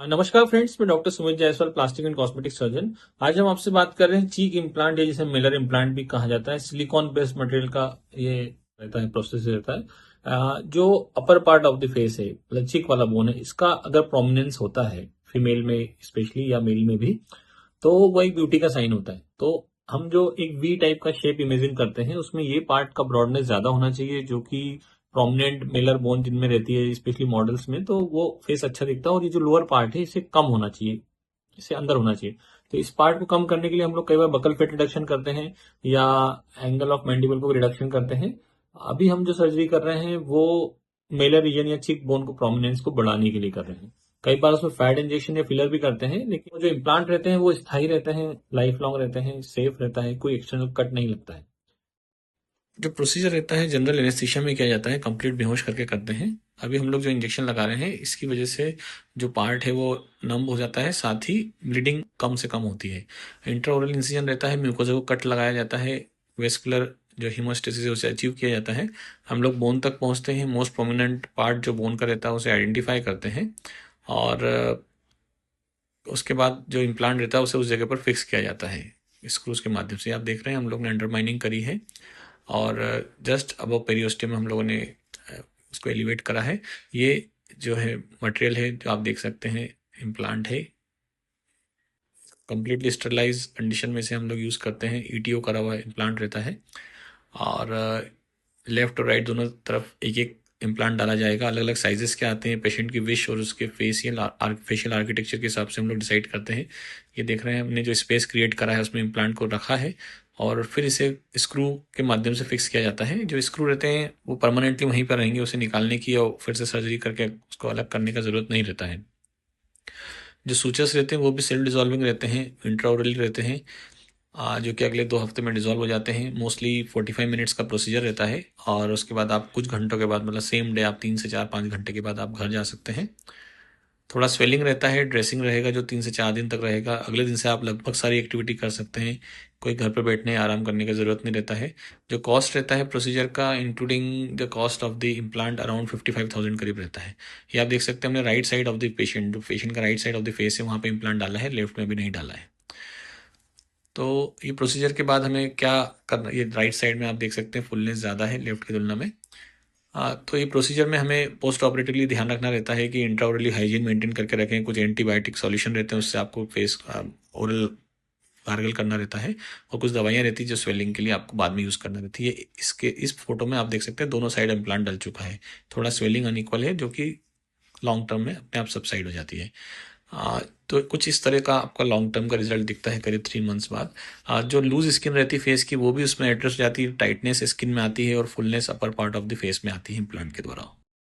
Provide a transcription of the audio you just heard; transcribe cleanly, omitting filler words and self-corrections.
नमस्कार फ्रेंड्स, मैं doctor Sumit Jaiswal, plastic and cosmetic surgeon. आज हम आपसे बात कर रहे हैं चीक इम्प्लांट, या जिसे मिलर इम्प्लांट भी कहा जाता है। सिलिकॉन बेस्ड मटेरियल का ये रहता है, प्रोसेस रहता है। जो upper part of the face है, मतलब चीक वाला बोन है, इसका अगर प्रोमिनेंस होता है फीमेल में स्पेशली या मेल में भी, तो वो एक ब्यूटी का साइन होता है। तो हम जो एक वी टाइप का शेप इमेजिन करते हैं, उसमें ये पार्ट का ब्रॉडनेस ज्यादा होना चाहिए, जो कि प्रोमिनेंट मेलर बोन जिनमें रहती है, स्पेशली मॉडल्स में, तो वो फेस अच्छा दिखता है। और ये जो लोअर पार्ट है, इसे कम होना चाहिए, इसे अंदर होना चाहिए। तो इस पार्ट को कम करने के लिए हम लोग कई बार बकल फेट रिडक्शन करते हैं, या एंगल ऑफ मैंडिबल को रिडक्शन करते हैं। अभी हम जो सर्जरी कर रहे हैं वो मेलर रीजन या चिक बोन को प्रोमिनेंस को बढ़ाने के लिए कर रहे हैं। कई बार उसमें फैट इंजेक्शन या फिलर भी करते हैं, लेकिन जो इम्प्लांट रहते हैं वो स्थायी रहते हैं, लाइफ लॉन्ग रहते हैं, सेफ रहता है, कोई एक्सटर्नल कट नहीं लगता है। जो प्रोसीजर रहता है जनरल एनेस्थीसिया में किया जाता है, कंप्लीट बेहोश करके करते हैं। अभी हम लोग जो इंजेक्शन लगा रहे हैं, इसकी वजह से जो पार्ट है वो नम हो जाता है, साथ ही ब्लीडिंग कम से कम होती है। इंट्राओरल इंसिजन रहता है, म्यूकोजा को कट लगाया जाता है, वेस्कुलर जो हीमोस्टेसिस है उसे अचीव किया जाता है। हम लोग बोन तक पहुंचते हैं, मोस्ट प्रोमिनेंट पार्ट जो बोन का रहता है उसे आइडेंटिफाई करते हैं, और उसके बाद जो इम्प्लांट रहता है उसे उस जगह पर फिक्स किया जाता है स्क्रूज के माध्यम से। आप देख रहे हैं हम लोग ने अंडरमाइनिंग करी है, और जस्ट अबव पेरियोस्टियम में हम लोगों ने उसको एलिवेट करा है। ये जो है मटेरियल है, जो आप देख सकते हैं, इम्प्लांट है। कंप्लीटली स्टरलाइज कंडीशन में से हम लोग यूज़ करते हैं, ईटीओ करा हुआ इम्प्लांट रहता है। और लेफ्ट और राइट दोनों तरफ एक एक इम्प्लांट डाला जाएगा। अलग अलग साइजेस के आते हैं, पेशेंट की विश और उसके फेशियल आर्किटेक्चर के हिसाब से हम लोग डिसाइड करते हैं। ये देख रहे हैं, हमने जो स्पेस क्रिएट करा है उसमें इम्प्लांट को रखा है, और फिर इसे स्क्रू के माध्यम से फिक्स किया जाता है। जो स्क्रू रहते हैं वो परमानेंटली वहीं पर रहेंगे, उसे निकालने की और फिर से सर्जरी करके उसको अलग करने का ज़रूरत नहीं रहता है। जो सूचर्स रहते हैं वो भी सेल्फ डिजॉल्विंग रहते हैं, इंट्राओरली रहते हैं, जो कि अगले 2 हफ्ते में डिजॉल्व हो जाते हैं। मोस्टली 45 मिनट्स का प्रोसीजर रहता है, और उसके बाद आप कुछ घंटों के बाद, मतलब सेम डे, आप 3 से 4 5 घंटे के बाद आप घर जा सकते हैं। थोड़ा स्वेलिंग रहता है, ड्रेसिंग रहेगा जो 3 से 4 दिन तक रहेगा। अगले दिन से आप लगभग सारी एक्टिविटी कर सकते हैं, कोई घर पर बैठने आराम करने की ज़रूरत नहीं रहता है। जो कॉस्ट रहता है प्रोसीजर का, including the cost of the implant, around 55,000 करीब रहता है। ये आप देख सकते हैं, हमने right side of the patient, जो पेशेंट का right side of the face है, वहाँ पे इम्प्लांट डाला है, लेफ्ट में भी नहीं डाला है। तो ये प्रोसीजर के बाद हमें क्या करना, ये राइट साइड में आप देख सकते हैं फुलनेस ज़्यादा है लेफ्ट की तुलना में। तो ये प्रोसीजर में हमें पोस्ट ऑपरेटिवली ध्यान रखना रहता है कि इंट्राओरली हाइजीन मेंटेन करके रखें। कुछ एंटीबायोटिक सॉल्यूशन रहते हैं, उससे आपको फेस ओरल गार्गल करना रहता है, और कुछ दवाइयाँ रहती है जो स्वेलिंग के लिए आपको बाद में यूज़ करना रहती है। इस फोटो में आप देख सकते हैं दोनों साइड इम्प्लांट डल चुका है। थोड़ा स्वेलिंग अनइक्वल है, जो कि लॉन्ग टर्म में अपने आप सबसाइड हो जाती है। तो कुछ इस तरह का आपका लॉन्ग टर्म का रिजल्ट दिखता है करीब 3 मंथ्स बाद। जो लूज स्किन रहती है फेस की, वो भी उसमें एड्रेस हो जाती है, टाइटनेस स्किन में आती है, और fullness upper part of the face में आती है इम्प्लांट के द्वारा।